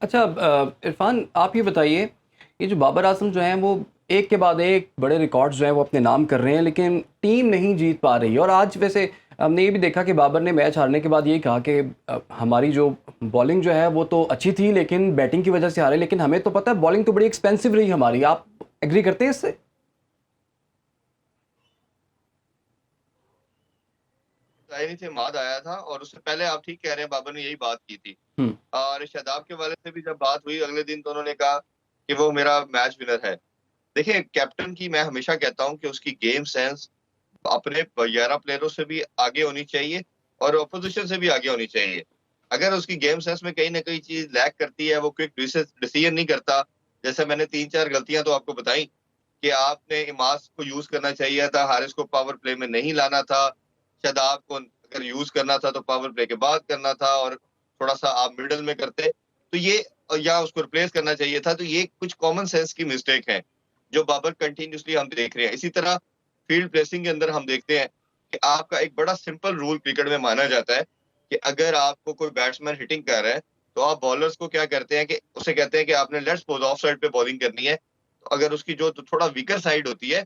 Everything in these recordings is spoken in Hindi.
अच्छा इरफान आप ये बताइए, ये जो बाबर आजम जो हैं वो एक के बाद एक बड़े रिकॉर्ड्स जो हैं वो अपने नाम कर रहे हैं, लेकिन टीम नहीं जीत पा रही। और आज वैसे हमने ये भी देखा कि बाबर ने मैच हारने के बाद ये कहा कि हमारी जो बॉलिंग जो है वो तो अच्छी थी लेकिन बैटिंग की वजह से हारे। लेकिन हमें तो पता है बॉलिंग तो बड़ी एक्सपेंसिव रही हमारी। आप एग्री करते हैं इससे? जाहिर से माद आया था और उससे पहले आप ठीक कह रहे हैं, बाबर ने यही बात की थी। हम्म। और शादाब के वाले से भी जब बात हुई अगले दिन तो उन्होंने कहा कि वो मेरा मैच विनर है। देखिए, कैप्टन की मैं हमेशा कहता हूं कि उसकी गेम सेंस अपने 11 प्लेयरों से भी आगे होनी चाहिए और अपोजिशन से भी आगे होनी चाहिए। अगर उसकी गेम सेंस में कहीं ना कहीं चीज लैक करती है, वो क्विक डिसीजन नहीं करता। जैसे मैंने 3-4 गलतियां तो आपको बताई कि आपने इमास को यूज करना चाहिए था, हारिस को पावर प्ले में नहीं लाना था। शादाब को अगर यूज करना था तो पावर प्ले के बाद करना था और थोड़ा सा आप मिडल में करते तो ये, या उसको रिप्लेस करना चाहिए था। तो ये कुछ कॉमन सेंस की मिस्टेक है जो बाबर कंटिन्यूसली हम देख रहे हैं। इसी तरह फील्ड प्लेसिंग के अंदर हम देखते हैं कि आपका एक बड़ा सिंपल रूल क्रिकेट में माना जाता है कि अगर आपको कोई बैट्समैन हिटिंग कर रहा है तो आप बॉलर्स को क्या करते हैं कि उसे कहते हैं कि आपने लेट्स सपोज ऑफ साइड पे बॉलिंग करनी है। तो अगर उसकी जो तो थोड़ा वीकर साइड होती है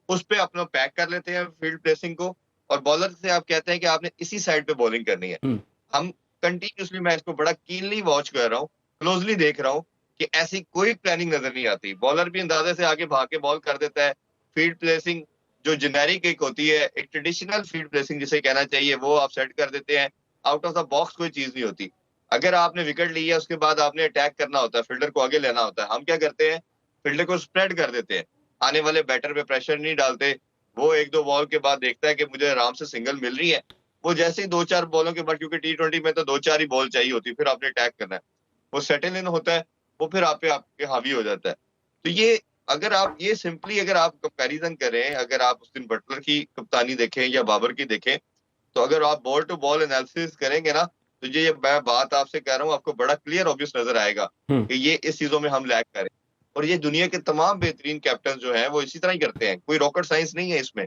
उस पे अपना पैक कर लेते हैं फील्ड प्लेसिंग को, और बॉलर से आप कहते हैं कि आपने इसी साइड पे बॉलिंग करनी है। हम्म। हम कंटिन्यूसली, मैं इसको बड़ा कीनली वॉच कर रहा हूँ, क्लोजली देख रहा हूँ कि ऐसी कोई प्लानिंग नजर नहीं आती। बॉलर भी अंदाजे से आगे भाग के बॉल कर देता है। फील्ड प्लेसिंग जो जेनेरिक एक होती है, एक ट्रेडिशनल फील्ड प्लेसिंग जिसे कहना चाहिए, वो आप सेट कर देते हैं। आउट ऑफ द बॉक्स कोई चीज नहीं होती। अगर आपने विकेट ली है उसके बाद आपने अटैक करना होता है, फील्डर को आगे लेना होता है, हम क्या करते हैं, फील्डर को स्प्रेड कर देते हैं, आने वाले बैटर पे प्रेशर नहीं डालते। वो एक दो बॉल के बाद देखता है कि मुझे आराम से सिंगल मिल रही है, वो जैसे ही 2-4 बॉलों के बाद, क्योंकि T20 में तो 2-4 ही बॉल चाहिए होती है, फिर आपने अटैक करना है, वो सेटल इन होता है, वो फिर आप पे आपके हावी हो जाता है। तो ये, अगर आप ये सिंपली अगर आप कंपैरिजन करें, अगर आप उस दिन बटलर की कप्तानी देखें या बाबर की देखें, तो अगर आप बॉल टू बॉल एनालिसिस करेंगे ना, तो ये मैं बात आपसे कह रहा हूँ, आपको बड़ा क्लियर ऑब्वियस नजर आएगा हम्म। कि ये इस चीजों में हम लैग करें। और ये दुनिया के तमाम बेहतरीन कैप्टन जो हैं वो इसी तरह ही करते हैं, कोई रॉकेट साइंस नहीं है इसमें।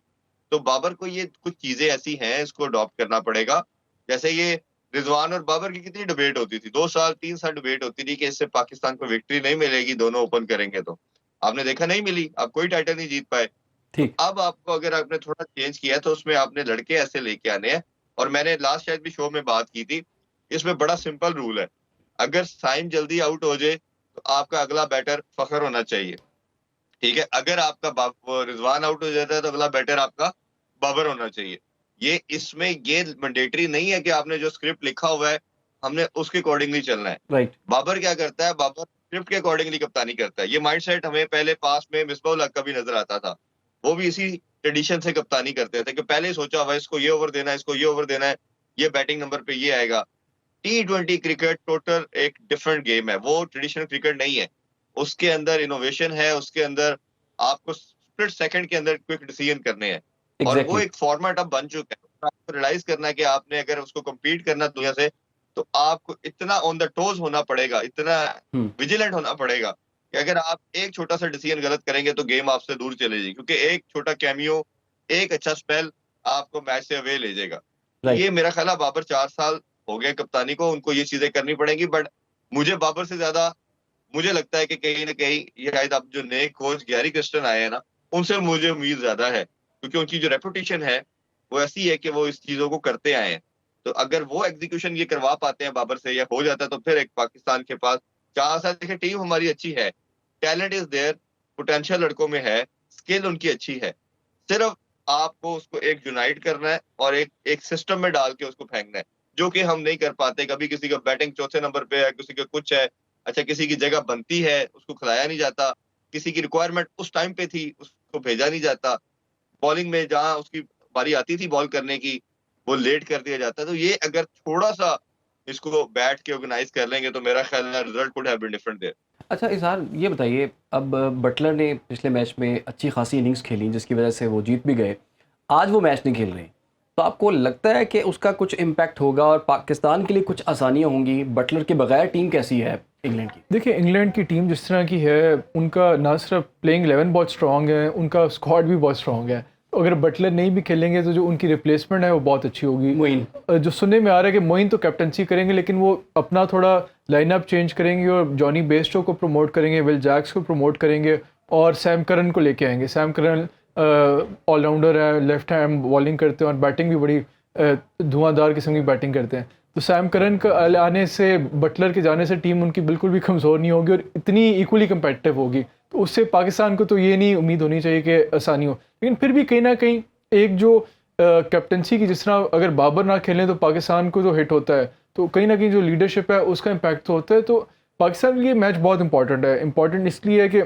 तो बाबर को ये कुछ चीजें ऐसी हैं, इसको अडॉप्ट करना पड़ेगा। जैसे ये रिजवान और बाबर की कितनी डिबेट होती थी, 2 साल 3 साल डिबेट होती थी कि इससे पाकिस्तान को विक्ट्री नहीं मिलेगी, दोनों ओपन करेंगे तो। आपने देखा नहीं मिली, आप कोई टाइटल नहीं जीत पाए। तो ठीक। अब आपको, अगर आपने थोड़ा चेंज किया है, तो उसमें आपने लड़के ऐसे लेके आने हैं। और मैंने लास्ट शायद भी शो में बात की थी, इसमें बड़ा सिंपल रूल है। अगर साइम जल्दी आउट हो जाए तो आपका अगला बैटर फखर होना चाहिए। ठीक है, अगर आपका वो रिजवान आउट हो जाता है तो अगला बैटर आपका बाबर होना चाहिए। ये इसमें ये मैंडेटरी नहीं है कि आपने जो स्क्रिप्ट लिखा हुआ है हमने उसके अकॉर्डिंगली चलना है। राइट। बाबर क्या करता है, बाबर स्क्रिप्ट के अकॉर्डिंगली कप्तानी करता है। ये माइंडसेट हमें पहले पास में मिसबाह हक का भी नजर आता था। वो भी इसी ट्रेडिशन से कप्तानी करते थे कि पहले ही सोचा हुआ है, इसको ये ओवर देना है, इसको ये ओवर देना है, ये बैटिंग नंबर पे ये आएगा। T20 क्रिकेट टोटल एक डिफरेंट गेम है, वो ट्रेडिशनल क्रिकेट नहीं है। उसके अंदर इनोवेशन है, उसके अंदर आपको स्प्लिट सेकंड के अंदर क्विक डिसीजन करने हैं। और वो एग्जैक्टली। एक फॉर्मेट अब बन चुका है, आपको रियलाइज करना है कि आपने अगर उसको compete करना दुनिया से, तो आपको इतना ऑन द टोज होना पड़ेगा, इतना हम्म। विजिलेंट होना पड़ेगा कि अगर आप एक छोटा सा डिसीजन गलत करेंगे तो गेम आपसे दूर चले जाएगी, क्योंकि एक छोटा कैमियो, एक अच्छा स्पेल आपको मैच से अवे ले जाएगा। तो राइट। ये मेरा ख्याल है बाबर 4 साल हो गए कप्तानी को, उनको ये चीजें करनी पड़ेंगी। बट मुझे बाबर से ज्यादा मुझे लगता है कि कहीं ना कहीं ये शायद अब जो नए कोच गैरी क्रिस्टन आए हैं ना, उनसे मुझे उम्मीद ज्यादा है, क्योंकि उनकी जो रेपुटेशन है वो ऐसी है कि वो इस चीजों को करते आए हैं। तो अगर वो एग्जीक्यूशन ये करवा पाते हैं बाबर से, या हो जाता है, तो फिर एक पाकिस्तान के पास 4 साल, देखिए टीम हमारी अच्छी है, टैलेंट इज देयर, पोटेंशियल लड़कों में है, स्किल उनकी अच्छी है। सिर्फ आपको उसको एक यूनाइट करना है और एक एक सिस्टम में डाल के उसको फेंकना है, जो कि हम नहीं कर पाते। कभी किसी का बैटिंग चौथे नंबर पे है, किसी का कुछ है, अच्छा किसी की जगह बनती है उसको खिलाया नहीं जाता, किसी की रिक्वायरमेंट उस टाइम पे थी उसको भेजा नहीं जाता, बॉलिंग में जहां उसकी बारी आती थी बॉल करने की वो लेट कर दिया जाता। तो ये अगर थोड़ा सा इसको बैठ के ऑर्गेनाइज कर लेंगे तो मेरा ख्याल है result could have been different there. अच्छा इजहार ये बताइए, अब बटलर ने पिछले मैच में अच्छी खासी इनिंग्स खेली जिसकी वजह से वो जीत भी गए। आज वो मैच नहीं खेल रहे, तो आपको लगता है कि उसका कुछ इम्पैक्ट होगा और पाकिस्तान के लिए कुछ आसानियां होंगी? बटलर के बगैर टीम कैसी है इंग्लैंड की? देखिए, इंग्लैंड की टीम जिस तरह की है, उनका ना सिर्फ प्लेइंग 11 बहुत स्ट्रॉन्ग है, उनका स्क्वाड भी बहुत स्ट्रॉन्ग है। अगर बटलर नहीं भी खेलेंगे तो जो उनकी रिप्लेसमेंट है वो बहुत अच्छी होगी। मोइन जो सुनने में आ रहा है कि मोइन तो कैप्टनसी करेंगे, लेकिन वो अपना थोड़ा लाइनअप चेंज करेंगे और जॉनी बेस्टो को प्रमोट करेंगे, विल जैक्स को प्रमोट करेंगे और सैम करन को लेके आएंगे। सैम करन ऑलराउंडर है, लेफ्ट हैंड बॉलिंग करते हैं और बैटिंग भी बड़ी धुआंधार किस्म की बैटिंग करते हैं। तो सैम करन का आने से, बटलर के जाने से टीम उनकी बिल्कुल भी कमज़ोर नहीं होगी और इतनी इक्वली कम्पेटिटिव होगी। तो उससे पाकिस्तान को तो ये नहीं उम्मीद होनी चाहिए कि आसानी हो, लेकिन फिर भी कहीं ना कहीं एक जो कैप्टनसी की, जिस तरह अगर बाबर ना खेलें तो पाकिस्तान को तो हिट होता है, तो कहीं ना कहीं जो लीडरशिप है उसका इम्पैक्ट तो होता है। तो पाकिस्तान के लिए मैच बहुत इंपॉर्टेंट है। इंपॉर्टेंट इसलिए है कि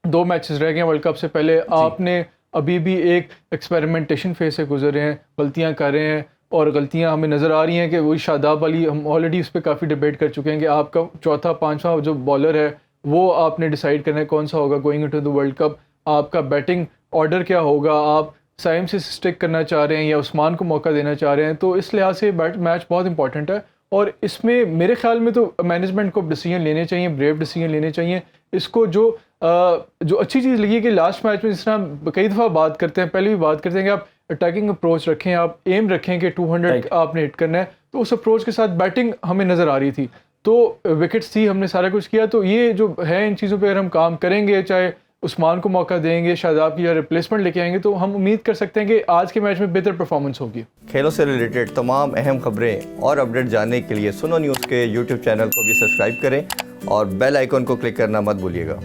2 मैचेस रह गए हैं वर्ल्ड कप से पहले। आपने अभी भी एक एक्सपेरिमेंटेशन फेज से गुजरे हैं, गलतियां कर रहे हैं और गलतियां हमें नज़र आ रही हैं कि वही शादाब अली, हम ऑलरेडी उस पर काफ़ी डिबेट कर चुके हैं कि आपका चौथा पांचवा जो बॉलर है वो आपने डिसाइड करना है कौन सा होगा going into the world cup. आपका बैटिंग ऑर्डर क्या होगा, आप साइम से स्टिक करना चाह रहे हैं या उस्मान को मौका देना चाह रहे हैं। तो इस लिहाज से मैच बहुत इंपॉर्टेंट है और इसमें मेरे ख्याल में तो मैनेजमेंट को डिसीजन लेने चाहिए, ब्रेव डिसीजन लेने चाहिए। इसको जो अच्छी चीज़ लगी है कि लास्ट मैच में जिस तरह कई दफ़ा बात करते हैं, पहले भी बात करते हैं कि आप अटैकिंग अप्रोच रखें, आप एम रखें कि 200 आपने हिट करना है, तो उस अप्रोच के साथ बैटिंग हमें नज़र आ रही थी, तो विकेट्स थी, हमने सारा कुछ किया। तो ये जो है, इन चीज़ों पे अगर हम काम करेंगे, चाहे उस्मान को मौका देंगे, शादाब की या रिप्लेसमेंट लेके आएंगे, तो हम उम्मीद कर सकते हैं कि आज के मैच में बेहतर परफॉर्मेंस होगी। खेलों से रिलेटेड तमाम अहम खबरें और अपडेट जानने के लिए सुनो न्यूज़ के यूट्यूब चैनल को भी सब्सक्राइब करें और बेल आइकन को क्लिक करना मत भूलिएगा।